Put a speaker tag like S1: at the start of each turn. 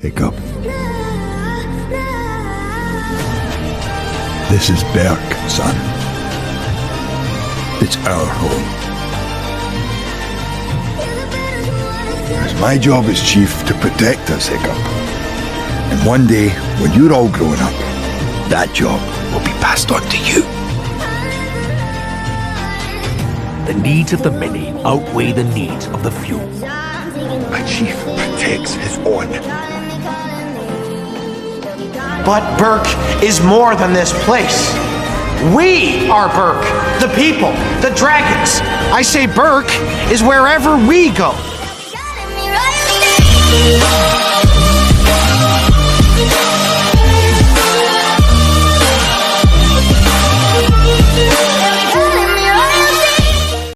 S1: Hiccup. This is Berk, son. It's our home. It's my job as chief to protect us, Hiccup. And one day, when you're all grown up, that job will be passed on to you.
S2: The needs of the many outweigh the needs of the few.
S1: A chief protects his own.
S3: But Berk is more than this place. We are Berk, the people, the dragons. I say Berk is wherever we go.
S4: You got me right there.